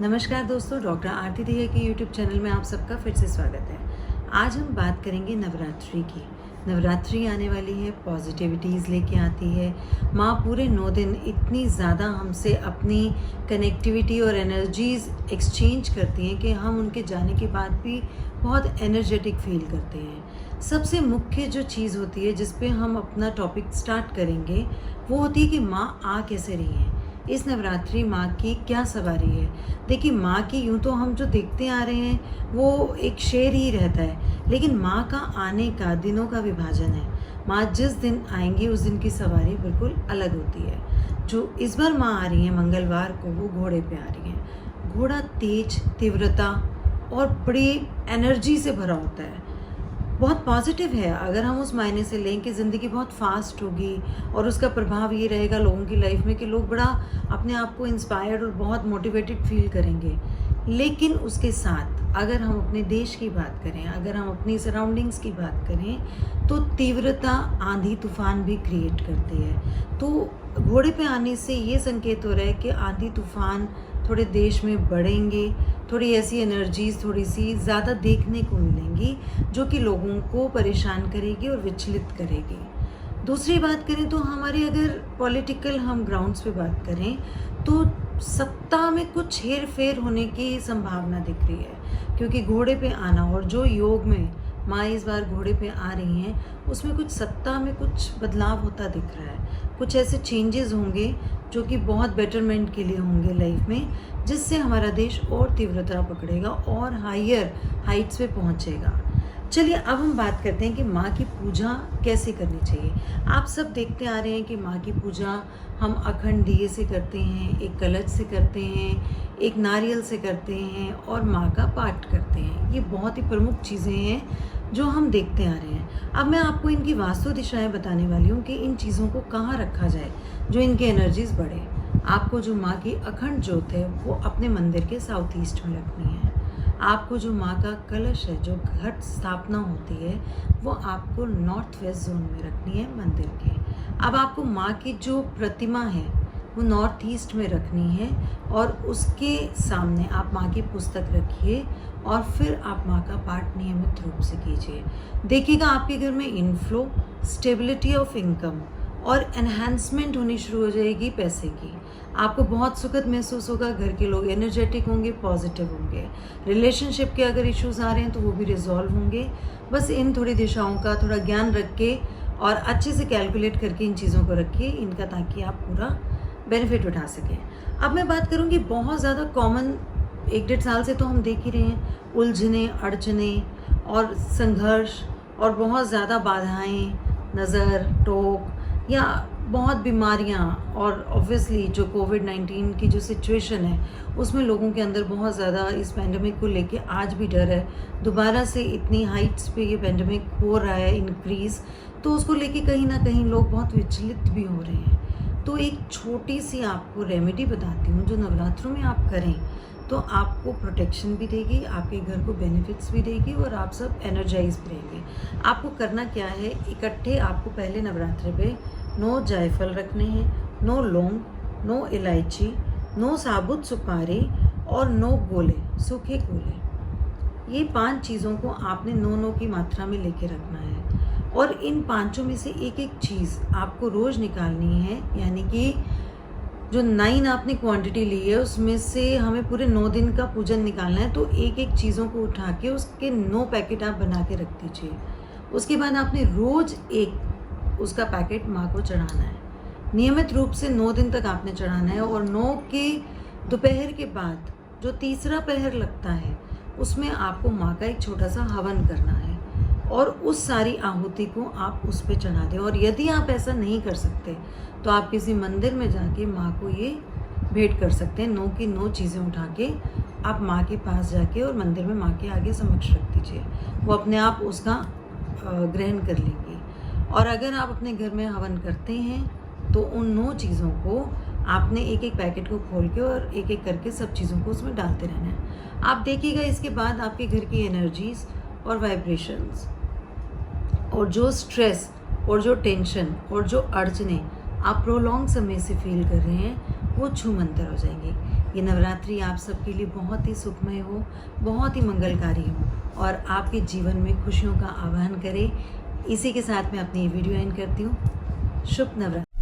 नमस्कार दोस्तों, डॉक्टर आरती दहिया के यूट्यूब चैनल में आप सबका फिर से स्वागत है। आज हम बात करेंगे नवरात्रि की। नवरात्रि आने वाली है, पॉजिटिविटीज़ लेके आती है। माँ पूरे 9 दिन इतनी ज़्यादा हमसे अपनी कनेक्टिविटी और एनर्जीज़ एक्सचेंज करती हैं कि हम उनके जाने के बाद भी बहुत एनर्जेटिक फील करते हैं। सबसे मुख्य जो चीज़ होती है जिस पे हम अपना टॉपिक स्टार्ट करेंगे वो होती है कि माँ आ कैसे रही हैं। इस नवरात्रि माँ की क्या सवारी है। देखिए, माँ की यूँ तो हम जो देखते आ रहे हैं वो एक शेर ही रहता है, लेकिन माँ का आने का दिनों का विभाजन है। माँ जिस दिन आएंगी उस दिन की सवारी बिल्कुल अलग होती है। जो इस बार माँ आ रही हैं मंगलवार को, वो घोड़े पे आ रही हैं। घोड़ा तेज, तीव्रता और बड़ी एनर्जी से भरा होता है, बहुत पॉजिटिव है। अगर हम उस मायने से लें कि ज़िंदगी बहुत फास्ट होगी और उसका प्रभाव ये रहेगा लोगों की लाइफ में कि लोग बड़ा अपने आप को इंस्पायर्ड और बहुत मोटिवेटेड फील करेंगे। लेकिन उसके साथ अगर हम अपने देश की बात करें, अगर हम अपनी सराउंडिंग्स की बात करें, तो तीव्रता आंधी तूफान भी क्रिएट करती है। तो घोड़े पे आने से ये संकेत हो रहा है कि आंधी तूफान थोड़े देश में बढ़ेंगे, थोड़ी ऐसी एनर्जीज़ थोड़ी सी ज़्यादा देखने को मिलेंगी जो कि लोगों को परेशान करेगी और विचलित करेगी। दूसरी बात करें तो हमारे अगर पॉलिटिकल हम ग्राउंड्स पे बात करें तो सत्ता में कुछ हेर फेर होने की संभावना दिख रही है, क्योंकि घोड़े पे आना और जो योग में माँ इस बार घोड़े पे आ रही हैं उसमें कुछ सत्ता में कुछ बदलाव होता दिख रहा है। कुछ ऐसे चेंजेस होंगे जो कि बहुत बेटरमेंट के लिए होंगे लाइफ में, जिससे हमारा देश और तीव्रता पकड़ेगा और हायर हाइट्स पे पहुंचेगा। चलिए अब हम बात करते हैं कि माँ की पूजा कैसे करनी चाहिए। आप सब देखते आ रहे हैं कि माँ की पूजा हम अखंड दिए से करते हैं, एक कलश से करते हैं, एक नारियल से करते हैं और माँ का पाठ करते हैं। ये बहुत ही प्रमुख चीज़ें हैं जो हम देखते आ रहे हैं। अब मैं आपको इनकी वास्तु दिशाएं बताने वाली हूँ कि इन चीज़ों को कहाँ रखा जाए जो इनकी एनर्जीज बढ़े। आपको जो माँ की अखंड ज्योत है वो अपने मंदिर के साउथ ईस्ट में रखनी है। आपको जो माँ का कलश है, जो घट स्थापना होती है, वो आपको नॉर्थ वेस्ट जोन में रखनी है मंदिर के। अब आपको माँ की जो प्रतिमा है वो नॉर्थ ईस्ट में रखनी है और उसके सामने आप माँ की पुस्तक रखिए और फिर आप माँ का पाठ नियमित रूप से कीजिए। देखिएगा आपके घर में इनफ्लो, स्टेबिलिटी ऑफ इनकम और एनहांसमेंट होनी शुरू हो जाएगी पैसे की। आपको बहुत सुखद महसूस होगा, घर के लोग एनर्जेटिक होंगे, पॉजिटिव होंगे। रिलेशनशिप के अगर इश्यूज आ रहे हैं तो वो भी रिजॉल्व होंगे। बस इन थोड़ी दिशाओं का थोड़ा ज्ञान रख के और अच्छे से कैलकुलेट करके इन चीज़ों को रखिए इनका, ताकि आप पूरा बेनिफिट उठा सकें। अब मैं बात करूँगी बहुत ज़्यादा कॉमन, 1-1.5 साल से तो हम देख ही रहे हैं, उलझने, अड़चने और संघर्ष और बहुत ज़्यादा बाधाएं, नज़र, टोक या बहुत बीमारियां और ऑब्वियसली जो कोविड-19 की जो सिचुएशन है उसमें लोगों के अंदर बहुत ज़्यादा इस पैंडमिक को लेके आज भी डर है। दोबारा से इतनी हाइट्स पे ये पैंडमिक हो रहा है इंक्रीज़, तो उसको लेके कहीं ना कहीं लोग बहुत विचलित भी हो रहे हैं। तो एक छोटी सी आपको रेमेडी बताती हूँ जो नवरात्रों में आप करें तो आपको प्रोटेक्शन भी देगी, आपके घर को बेनिफिट्स भी देगी और आप सब एनर्जाइज भी रहेंगे। आपको करना क्या है, इकट्ठे आपको पहले नवरात्रि पे 9 जायफल रखने हैं, 9 लौंग, 9 इलायची, 9 साबुत सुपारी और 9 गोले, सूखे गोले। ये 5 चीज़ों को आपने 9-9 की मात्रा में लेके रखना है और इन पांचों में से एक एक चीज़ आपको रोज़ निकालनी है। यानी कि जो 9 आपने क्वांटिटी ली है उसमें से हमें पूरे 9 दिन का पूजन निकालना है, तो एक एक चीज़ों को उठा के उसके 9 पैकेट आप बना के रख दीजिए। उसके बाद आपने रोज़ एक उसका पैकेट माँ को चढ़ाना है। नियमित रूप से 9 दिन तक आपने चढ़ाना है और 9 के दोपहर के बाद जो तीसरा पहर लगता है उसमें आपको माँ का एक छोटा सा हवन करना है और उस सारी आहुति को आप उस पर चढ़ा दें। और यदि आप ऐसा नहीं कर सकते तो आप किसी मंदिर में जाके माँ को ये भेंट कर सकते हैं। 9 की 9 चीज़ें उठा के आप माँ के पास जाके और मंदिर में माँ के आगे समक्ष रख दीजिए, वो अपने आप उसका ग्रहण कर लेंगी। और अगर आप अपने घर में हवन करते हैं तो उन 9 चीज़ों को आपने एक एक पैकेट को खोल के और एक एक करके सब चीज़ों को उसमें डालते रहना है। आप देखिएगा इसके बाद आपके घर की एनर्जीज और वाइब्रेशंस और जो स्ट्रेस और जो टेंशन और जो अड़चने आप प्रोलॉन्ग समय से फील कर रहे हैं वो छूमंतर हो जाएंगे। ये नवरात्रि आप सबके लिए बहुत ही सुखमय हो, बहुत ही मंगलकारी हो और आपके जीवन में खुशियों का आवाहन करे। इसी के साथ मैं अपनी ये वीडियो एंड करती हूँ। शुभ नवरात्रि।